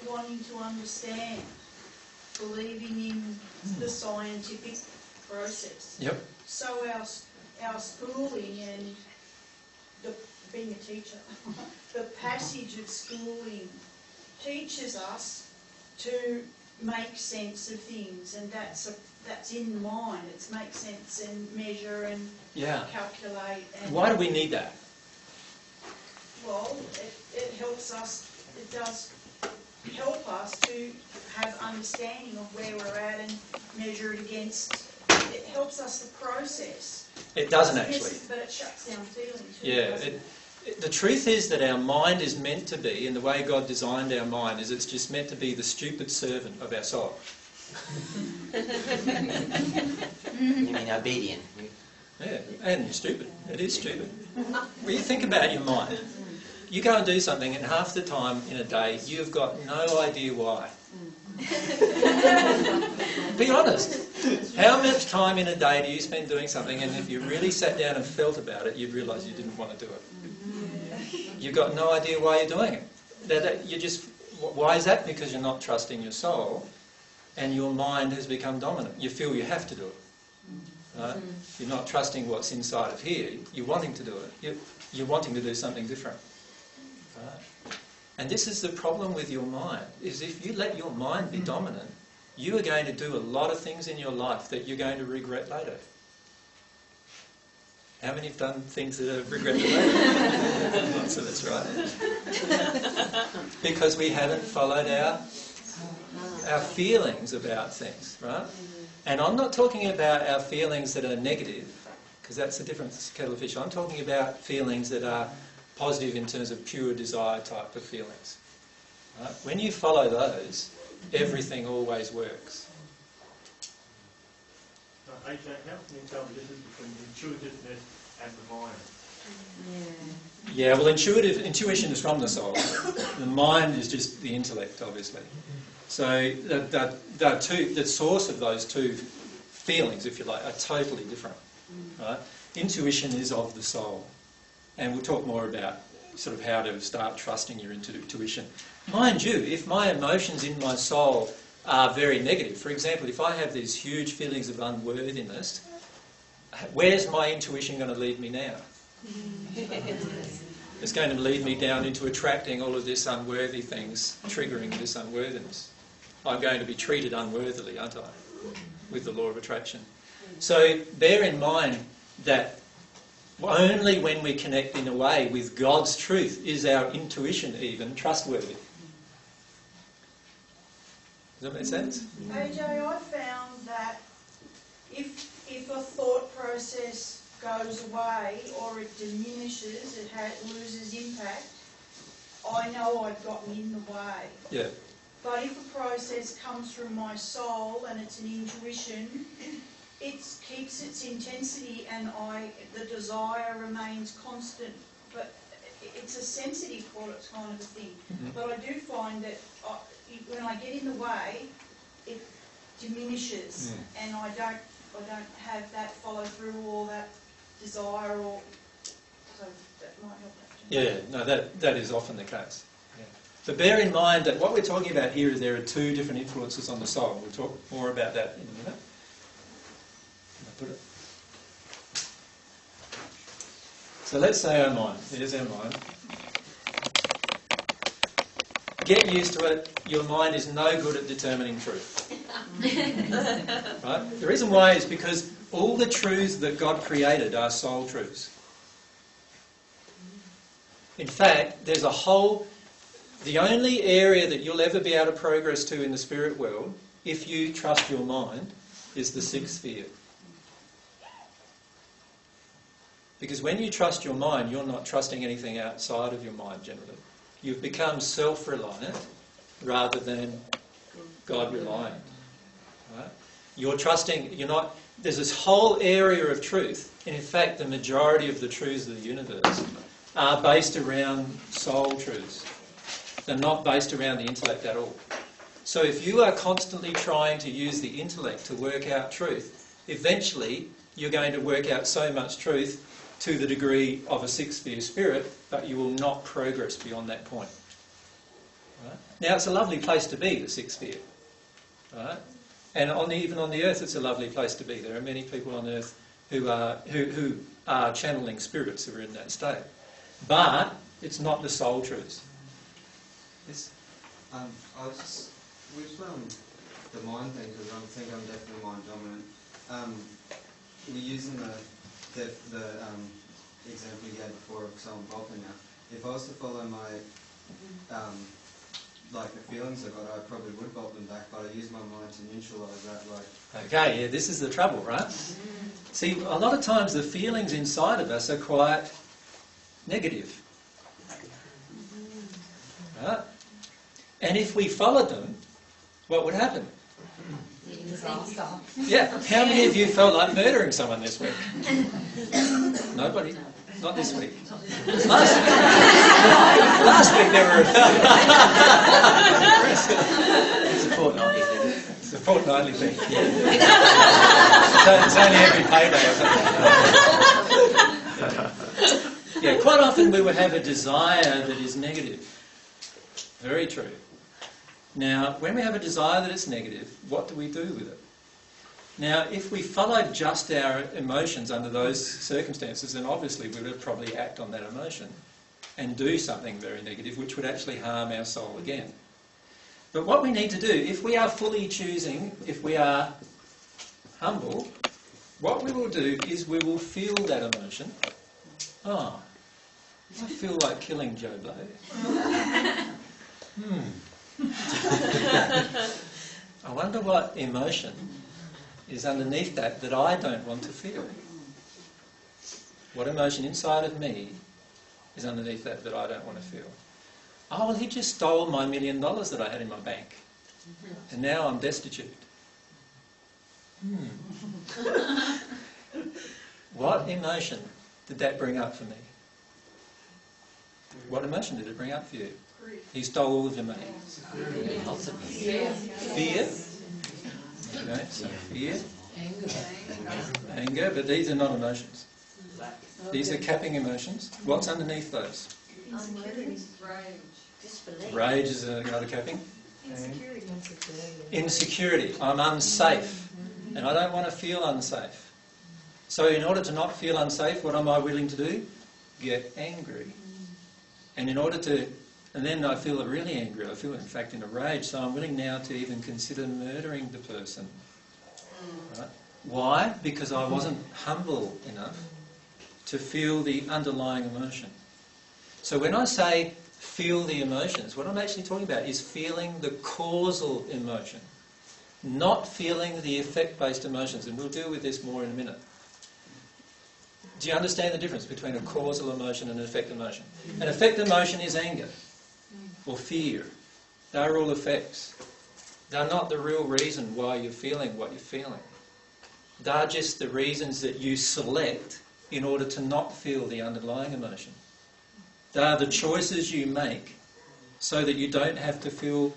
wanting to understand, believing in the scientific process. Yep. So our schooling and being a teacher, the passage of schooling teaches us to make sense of things, and that's in the mind. It's make sense and measure and calculate. And why do we need that? Well, it helps us. It does help us to have understanding of where we're at and measure it against. It helps us to process. It doesn't actually. But it shuts down feelings. Yeah. The truth is that our mind is meant to be, and the way God designed our mind is it's just meant to be the stupid servant of our soul. You mean obedient? Yeah, and stupid. It is stupid. When you think about your mind, you go and do something, and half the time in a day you've got no idea why. Be honest. How much time in a day do you spend doing something, and if you really sat down and felt about it, you'd realise you didn't want to do it? You've got no idea why you're doing it. Why is that? Because you're not trusting your soul, and your mind has become dominant. You feel you have to do it. Right? You're not trusting what's inside of here. You're wanting to do it. You're wanting to do something different. Right? And this is the problem with your mind, is if you let your mind be dominant, you are going to do a lot of things in your life that you're going to regret later. How many have done things that are regretted later? Lots of us, right? Because we haven't followed our feelings about things, right? And I'm not talking about our feelings that are negative, because that's a different kettle of fish. I'm talking about feelings that are positive in terms of pure desire type of feelings. Right? When you follow those, everything always works. AJ, how can you tell the difference between intuitiveness and the mind? Yeah, well, intuition is from the soul. The mind is just the intellect, obviously. So the source of those two feelings, if you like, are totally different. Right? Intuition is of the soul. And we'll talk more about sort of how to start trusting your intuition. Mind you, if my emotions in my soul are very negative, for example, if I have these huge feelings of unworthiness, where's my intuition going to lead me now? It's going to lead me down into attracting all of this unworthy things, triggering this unworthiness. I'm going to be treated unworthily, aren't I, with the law of attraction? So bear in mind that only when we connect in a way with God's truth is our intuition even trustworthy. Does that make sense? AJ, I found that if a thought process goes away or it diminishes, it loses impact, I know I've gotten in the way. Yeah. But if a process comes from my soul and it's an intuition, it keeps its intensity and the desire remains constant. But it's a sensitive thought, it's kind of a thing. Mm-hmm. But I do find that when I get in the way, it diminishes, and I don't have that follow through or that desire, or so that might help that. Yeah, no, that is often the case. Yeah. But bear in mind that what we're talking about here is there are two different influences on the soul. We'll talk more about that in a minute. So let's say our mind. Here's our mind. Get used to it. Your mind is no good at determining truth. Right? The reason why is because all the truths that God created are soul truths. In fact, there's the only area that you'll ever be able to progress to in the spirit world, if you trust your mind, is the sixth sphere. Because when you trust your mind, you're not trusting anything outside of your mind generally. You've become self-reliant rather than God-reliant. Right? There's this whole area of truth, and in fact the majority of the truths of the universe are based around soul truths. They're not based around the intellect at all. So if you are constantly trying to use the intellect to work out truth, eventually you're going to work out so much truth to the degree of a sixth sphere spirit, but you will not progress beyond that point. Right? Now, it's a lovely place to be, the sixth sphere. Right? And even on the earth, it's a lovely place to be. There are many people on earth who are channeling spirits who are in that state. But it's not the soul truth. Yes? I was just, with the mind thing, because I think I'm definitely mind dominant. We're using the example you gave before of someone bopping now. If I was to follow my like the feelings I got, I probably would bop them back, but I use my mind to neutralise that. Like, okay, yeah, this is the trouble, right? See, a lot of times the feelings inside of us are quite negative. Right? And if we followed them, what would happen? Yeah, how many of you felt like murdering someone this week? Nobody? Not this week. Last week there were... It's a fortnightly thing. It's a fortnightly thing, yeah. So it's only every payday or something. Yeah, quite often we will have a desire that is negative. Very true. Now, when we have a desire that is negative, what do we do with it? Now, if we followed just our emotions under those circumstances, then obviously we would probably act on that emotion and do something very negative, which would actually harm our soul again. But what we need to do, if we are fully choosing, if we are humble, what we will do is we will feel that emotion. Oh, I feel like killing Joe Blow. I wonder what emotion is underneath that I don't want to feel. What emotion inside of me is underneath that I don't want to feel? Oh, well, he just stole my $1 million that I had in my bank. And now I'm destitute. What emotion did that bring up for me? What emotion did it bring up for you? He stole all of your money. Fear. Okay, so fear. Anger, but these are not emotions. These are capping emotions. What's underneath those? Rage is another capping. Insecurity. I'm unsafe. And I don't want to feel unsafe. So in order to not feel unsafe, what am I willing to do? Get angry. And and then I feel really angry. I feel, in fact, in a rage. So I'm willing now to even consider murdering the person. Right? Why? Because I wasn't humble enough to feel the underlying emotion. So when I say feel the emotions, what I'm actually talking about is feeling the causal emotion, not feeling the effect-based emotions. And we'll deal with this more in a minute. Do you understand the difference between a causal emotion and an effect emotion? An effect emotion is anger or fear. They're all effects. They're not the real reason why you're feeling what you're feeling. They're just the reasons that you select in order to not feel the underlying emotion. They're the choices you make so that you don't have to feel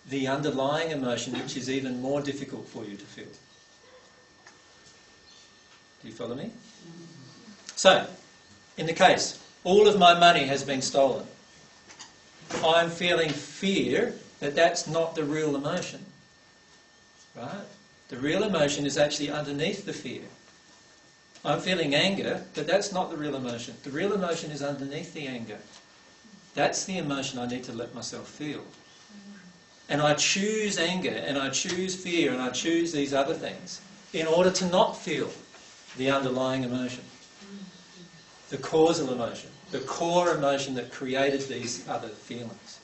the underlying emotion, which is even more difficult for you to feel. Do you follow me? So, in the case, all of my money has been stolen. I'm feeling fear that that's not the real emotion. Right? The real emotion is actually underneath the fear. I'm feeling anger, but that's not the real emotion. The real emotion is underneath the anger. That's the emotion I need to let myself feel. And I choose anger, and I choose fear, and I choose these other things in order to not feel the underlying emotion. The causal emotion, the core emotion that created these other feelings.